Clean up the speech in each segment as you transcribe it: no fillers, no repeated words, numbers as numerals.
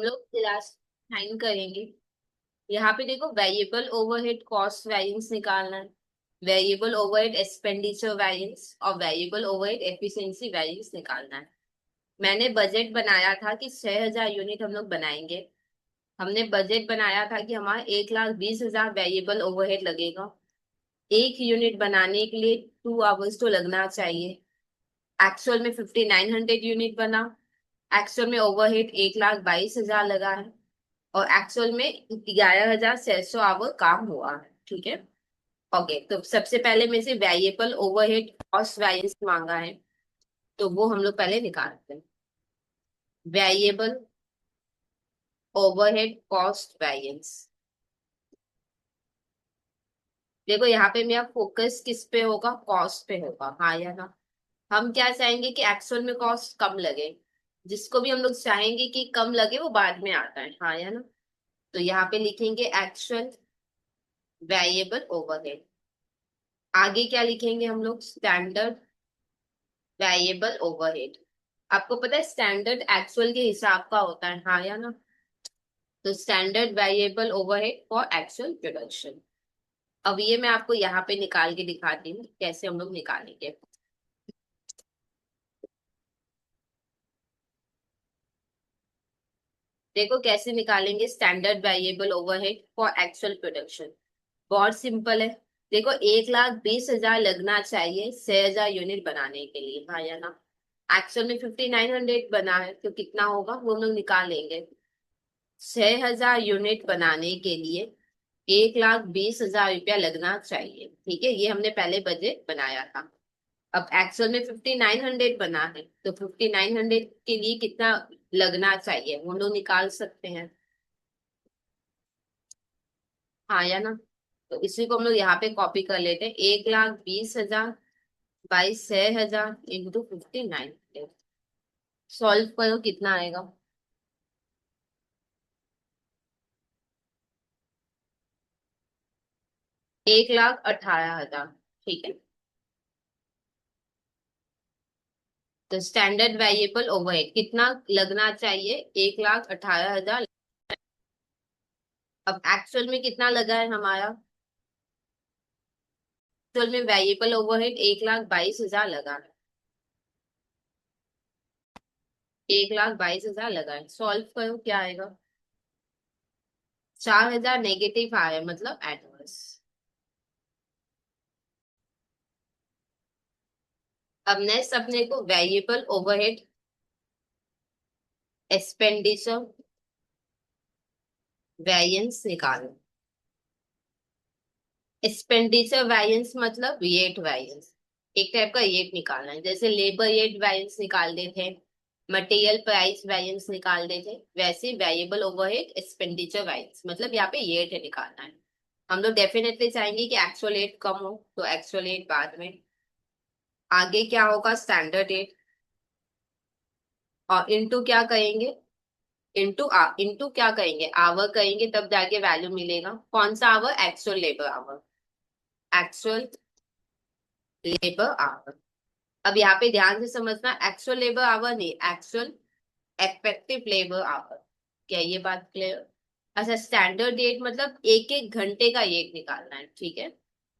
लोग क्लास 9 करेंगे। यहाँ पे देखो वेरिएबल ओवरहेड कॉस्ट वैरियंस निकालना है, वेरिएबल ओवरहेड एक्सपेंडिचर वैरियंस और वेरिएबल ओवरहेड एफिशिएंसी वैरियंस निकालना है। मैंने बजट बनाया था कि 6,000 यूनिट हम लोग बनाएंगे। हमने बजट बनाया था कि हमारा 1,20,000 वेरिएबल ओवरहेड लगेगा। एक यूनिट बनाने के लिए 2 आवर्स तो लगना चाहिए। एक्चुअल में 5,900 यूनिट बना। एक्चुअल में ओवरहेड 1,22,000 लगा है और एक्चुअल में 11,600 आवर काम हुआ है। ठीक है। ओके, तो सबसे पहले में से वेरिएबल ओवरहेड कॉस्ट वैरियंस मांगा है, तो वो हम लोग पहले निकालते हैं। Variable overhead cost variance. देखो यहाँ पे मेरा फोकस किस पे होगा, कॉस्ट पे होगा, हाँ या ना। हम क्या चाहेंगे कि एक्चुअल में कॉस्ट कम लगे। जिसको भी हम लोग चाहेंगे कि कम लगे वो बाद में आता है, हाँ या ना। तो यहाँ पे लिखेंगे एक्चुअल वेरिएबल ओवरहेड। आगे क्या लिखेंगे हम लोग, स्टैंडर्ड वेरिएबल ओवरहेड। आपको पता है स्टैंडर्ड एक्चुअल के हिसाब का होता है, हाँ या ना। तो standard variable overhead for actual production. अब ये मैं आपको यहाँ पे निकाल के दिखाती हूँ कैसे हम लोग निकालेंगे। देखो कैसे निकालेंगे standard variable overhead for actual production. बहुत सिंपल है। देखो 1,20,000 लगना चाहिए 6,000 यूनिट बनाने के लिए, हाँ या ना। एक्चुअल में 5,900 बना है, तो कितना होगा वो हम लोग निकाल लेंगे। 6,000 यूनिट बनाने के लिए 1,20,000 रुपया लगना चाहिए। ठीक है, ये हमने पहले बजट बनाया था। अब एक्चुअल में 5,900 बना है, तो 5,900 के लिए कितना लगना चाहिए वो हम लोग निकाल सकते हैं, हाँ या ना। तो इसी को हम लोग यहाँ पे कॉपी कर लेते हैं। 1,20,000 बाई 6,000 इंटू 5,900। सॉल्व करो कितना आएगा। 1,18,000। ठीक है। तो स्टैंडर्ड वेरिएबल ओवरहेड कितना लगना चाहिए, 1,18,000। अब एक्चुअल में कितना लगा है हमारा, एक्चुअल में वेरिएबल ओवरहेड 1,22,000 लगा है। 1,22,000 लगा है। सॉल्व करो क्या आएगा। 4,000 नेगेटिव आया, मतलब एडवर्स। अब नेक्स्ट अपने को वेरिएबल ओवरहेड एक्सपेंडिचर वैरियंस निकालना। एक्सपेंडिचर वैरियंस मतलब रेट वैरियंस। एक टाइप का रेट निकालना है, जैसे लेबर रेट वैरियंस निकाल देते हैं, मटेरियल प्राइस वैरियंस निकाल देते हैं, वैसे वेरिएबल ओवरहेड एक्सपेंडिचर वैरियंस मतलब यहाँ पे रेट निकालना है। हम लोग डेफिनेटली चाहेंगे कि एक्चुअल रेट कम हो, तो एक्चुअल रेट बाद में। आगे क्या होगा, स्टैंडर्ड रेट और इनटू क्या कहेंगे, इनटू क्या कहेंगे, आवर कहेंगे, तब जाके वैल्यू मिलेगा। कौन सा hour, actual labour hour, actual labour hour. अब यहाँ पे ध्यान से समझना, एक्चुअल लेबर आवर नहीं, एक्चुअल इफेक्टिव लेबर आवर। क्या ये बात क्लियर। अच्छा, स्टैंडर्ड रेट मतलब एक एक घंटे का रेट निकालना है। ठीक है,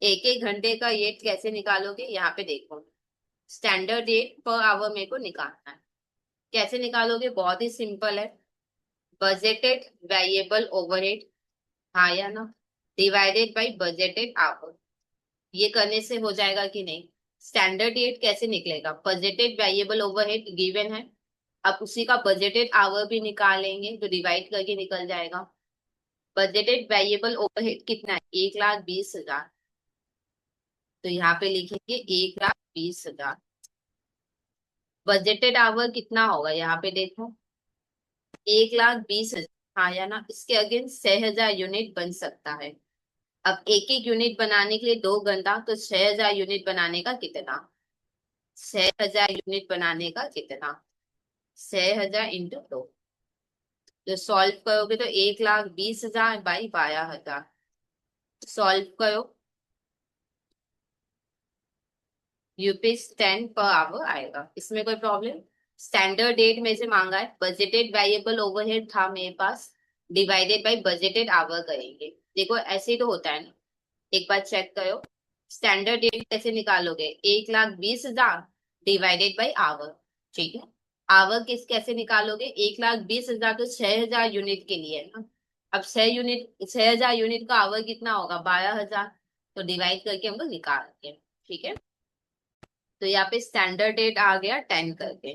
एक एक घंटे का रेट कैसे निकालोगे, यहाँ पे देखो। स्टैंडर्ड रेट पर आवर मेरे को निकालना है। कैसे निकालोगे, बहुत ही सिंपल है। बजटेड वेरिएबल ओवरहेड, हाँ या ना, डिवाइडेड बाई बजटेड आवर। ये करने से हो जाएगा कि नहीं। स्टैंडर्ड रेट कैसे निकलेगा, बजटेड वेरिएबल ओवरहेड गिवन है, अब उसी का बजटेड आवर भी निकालेंगे तो डिवाइड करके निकल जाएगा। बजटेड वेरिएबल ओवरहेड कितना है, 1,20,000। तो यहाँ पे लिखेंगे 1,20,000। बजटेड आवर कितना होगा, यहाँ पे देखो 1,20,000, हाँ या ना। इसके अगेंस्ट 6,000 यूनिट बन सकता है। अब एक एक यूनिट बनाने के लिए 2 घंटा, तो 6,000 यूनिट बनाने का कितना, 6,000 यूनिट बनाने का कितना, 6,000 इंटू 2। तो सॉल्व करोगे तो 1,20,000 बाई 12,000। सॉल्व करो, यूपीज 10 पर आवर आएगा। इसमें कोई प्रॉब्लम। स्टैंडर्ड डेट में से मांगा है, बजटेड वेरिएबल ओवरहेड था मेरे पास, डिवाइडेड बाय बजटेड आवर करेंगे। देखो ऐसे ही तो होता है ना, एक बार चेक करो। स्टैंडर्ड डेट कैसे निकालोगे, 1,20,000 डिवाइडेड बाय आवर, ठीक है। आवर कैसे निकालोगे, 1,20,000 तो 6,000 यूनिट के लिए है ना। अब 6,000 यूनिट का आवर कितना होगा, 12,000। तो डिवाइड करके हम लोग निकालते हैं, ठीक है। तो यहाँ पे स्टैंडर्ड डेट आ गया 10 करके।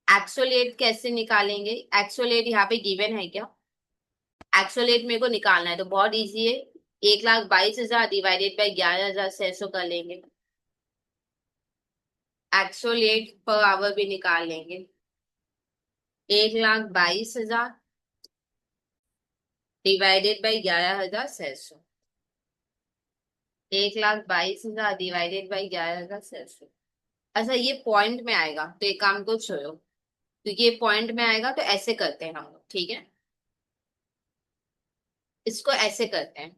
एक्चुअल डेट कैसे निकालेंगे, एक्चुअल डेट यहाँ पे गिवन है क्या, एक्चुअल डेट मेरे को निकालना है तो बहुत इजी है। 1,22,000 डिवाइडेड बाई 11,600 कर लेंगे। एक्चुअल डेट पर आवर भी निकाल लेंगे। 1,22,000 डिवाइडेड बाई 11,600। 1,22,000 divided by 11,600। अच्छा ये पॉइंट में आएगा तो एक काम को छोड़ो, क्योंकि ये पॉइंट में आएगा तो ऐसे करते हैं हम लोग, ठीक है। इसको ऐसे करते हैं,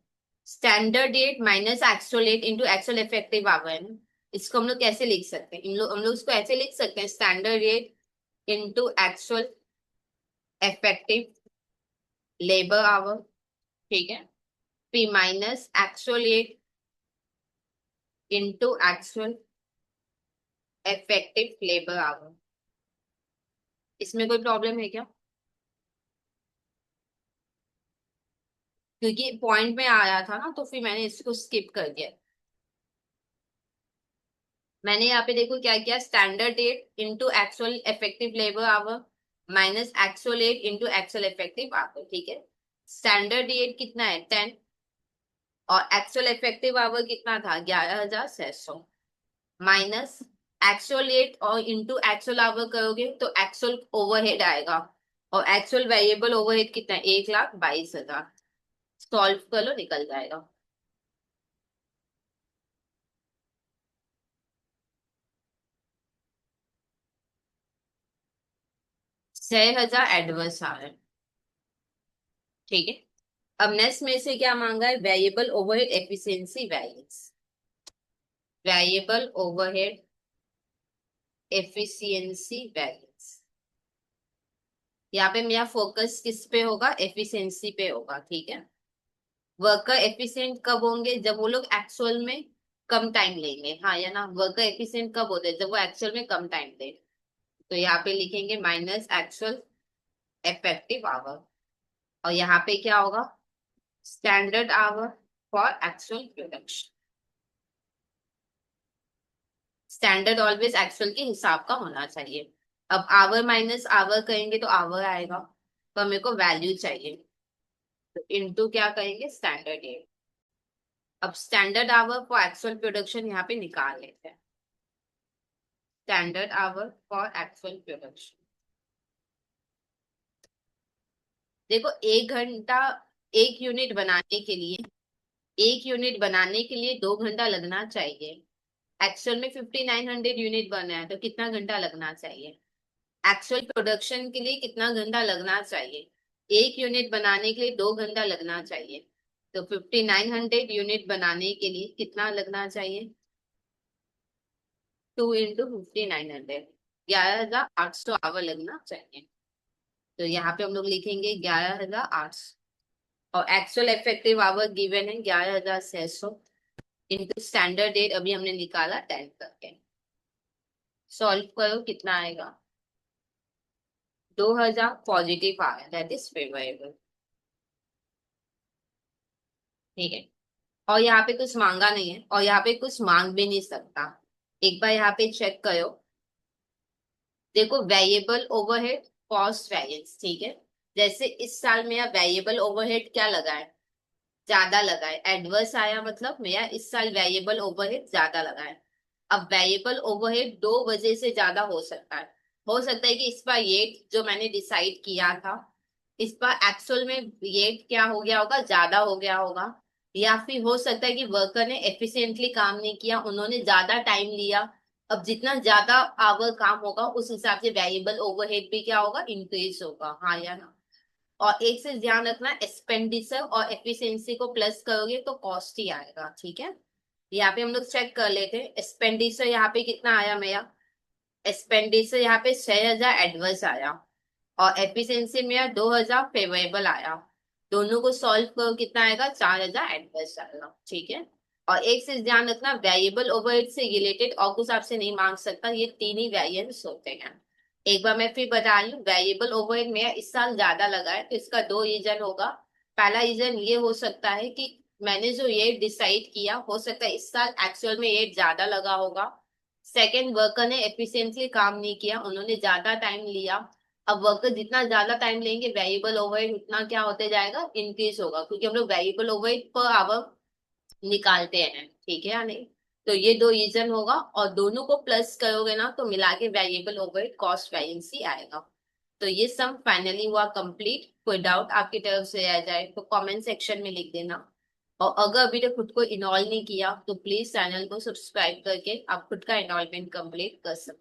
standard rate minus actual rate into actual effective hour है ना। इसको हम लोग कैसे लिख सकते हैं, हम लोग इसको ऐसे लिख सकते हैं, standard rate into actual effective labour hour, ठीक है। P minus actual rate into actual effective labour hour. इसमें कोई प्रॉब्लम है क्या, क्योंकि पॉइंट में आया था ना तो फिर मैंने इसको स्किप कर दिया। मैंने यहाँ पे देखो क्या किया, standard rate into actual effective labour hour minus actual rate into actual effective hour, ठीक है। स्टैंडर्ड डेट कितना है 10 और एक्चुअल इफेक्टिव आवर कितना था 11,600 माइनस एक्चुअल डेट और इंटू एक्चुअल आवर करोगे तो एक्चुअल ओवरहेड आएगा, और एक्चुअल वेरिएबल ओवरहेड कितना है 1,22,000। सॉल्व कर लो निकल जाएगा। 6,000 एडवर्स आ रहे हैं, ठीक है। अब नेक्स्ट में से क्या मांगा है, variable overhead efficiency variance. Variable overhead efficiency variance, यहाँ पे मेरा फोकस किस पे होगा, एफिशिएंसी पे होगा, ठीक है। वर्कर एफिशिएंट कब होंगे, जब वो लोग एक्चुअल में कम टाइम लेंगे, हाँ या ना। वर्कर एफिशिएंट कब होते हैं, जब वो एक्चुअल में कम टाइम दे। तो यहाँ पे लिखेंगे माइनस एक्चुअल इफेक्टिव आवर, और यहाँ पे क्या होगा, standard hour for actual production. Standard always actual के हिसाब का होना चाहिए। अब आवर माइनस आवर करेंगे तो आवर आएगा, तो मेरे को वैल्यू चाहिए, तो इनटू क्या करेंगे स्टैंडर्ड डेट। अब standard hour for actual production यहाँ पे निकाल लेते हैं, standard hour for actual production. देखो 1 घंटा, एक यूनिट बनाने के लिए, एक यूनिट बनाने के लिए 2 घंटा लगना चाहिए। एक्चुअल में 5,900 यूनिट बना है तो कितना घंटा लगना चाहिए, एक्चुअल प्रोडक्शन के लिए कितना घंटा लगना चाहिए, एक यूनिट बनाने के लिए 2 घंटा लगना चाहिए। तो 5,900 यूनिट बनाने के लिए कितना लगना चाहिए, 2 × 5,900, 11,800 आवर लगना चाहिए। तो यहाँ पे हम लोग लिखेंगे 11,800, और एक्चुअल इफेक्टिव आवर गिवन है 11,600 इंटू स्टैंडर्ड डेट अभी हमने निकाला 10 करके। सॉल्व करो कितना आएगा, 2,000 पॉजिटिव आया, दैट इज फेवरेबल, ठीक है। और यहाँ पे कुछ मांगा नहीं है, और यहाँ पे कुछ मांग भी नहीं सकता। एक बार यहाँ पे चेक करो, देखो वेरिएबल ओवरहेड कॉस्ट वेरिएंस, ठीक है। जैसे इस साल मेरा वेरिएबल ओवरहेड क्या लगा है, ज्यादा लगा है, एडवर्स आया मतलब मेरा इस साल वेरिएबल ओवरहेड ज्यादा लगा है। अब वेरिएबल ओवरहेड दो वजह से ज्यादा हो सकता है कि इस बार ये जो मैंने डिसाइड किया था, इस बार एक्चुअल में ये क्या हो गया होगा, ज्यादा हो गया होगा। या फिर हो सकता है कि वर्कर ने एफिशिएंटली काम नहीं किया, उन्होंने ज्यादा टाइम लिया। अब जितना ज्यादा आवर काम होगा उस हिसाब से वेरिएबल ओवरहेड भी क्या होगा, इंक्रीज होगा, हाँ या ना। और एक से ध्यान रखना, एक्सपेंडिचर और एफिशिएंसी को प्लस करोगे तो कॉस्ट ही आएगा, ठीक है। यहाँ पे हम लोग चेक कर लेते हैं, एक्सपेंडिचर यहाँ पे कितना आया मेरा एक्सपेंडिचर यहाँ पे 6,000 एडवर्स आया और एफिशिएंसी में 2,000 फेवरेबल आया। दोनों को सॉल्व करो कितना आएगा, 4,000 एडवर्स आएगा। ठीक है। और एक चीज ध्यान रखना, वेरिएबल ओवरहेड से रिलेटेड और कुछ आपसे नहीं मांग सकता, ये तीन ही वेरिएंस होते हैं। एक बार मैं फिर बता रही हूँ, वेरिएबल ओवरहेड में इस साल ज्यादा लगा है तो इसका दो रीजन होगा। पहला रीजन ये हो सकता है कि मैंने जो ये डिसाइड किया, हो सकता है इस साल एक्चुअल में ये ज्यादा लगा होगा। सेकेंड, वर्कर ने एफिशिएंटली काम नहीं किया, उन्होंने ज्यादा टाइम लिया। अब वर्कर जितना ज्यादा टाइम लेंगे, वेरिएबल ओवरहेड उतना क्या होते जाएगा, इंक्रीज होगा, क्योंकि हम लोग वेरिएबल ओवरहेड पर आवर निकालते हैं। ठीक है या नहीं। तो ये दो रीजन होगा और दोनों को प्लस करोगे ना तो मिला के वेरिएबल ओवरहेड कॉस्ट वेरिएंसी आएगा। तो ये सम फाइनली हुआ कंप्लीट। कोई डाउट आपकी तरफ से आ जाए तो कमेंट सेक्शन में लिख देना। और अगर अभी तक खुद को इनरोल नहीं किया तो प्लीज चैनल को सब्सक्राइब करके आप खुद का इनरोलमेंट कंप्लीट कर सकते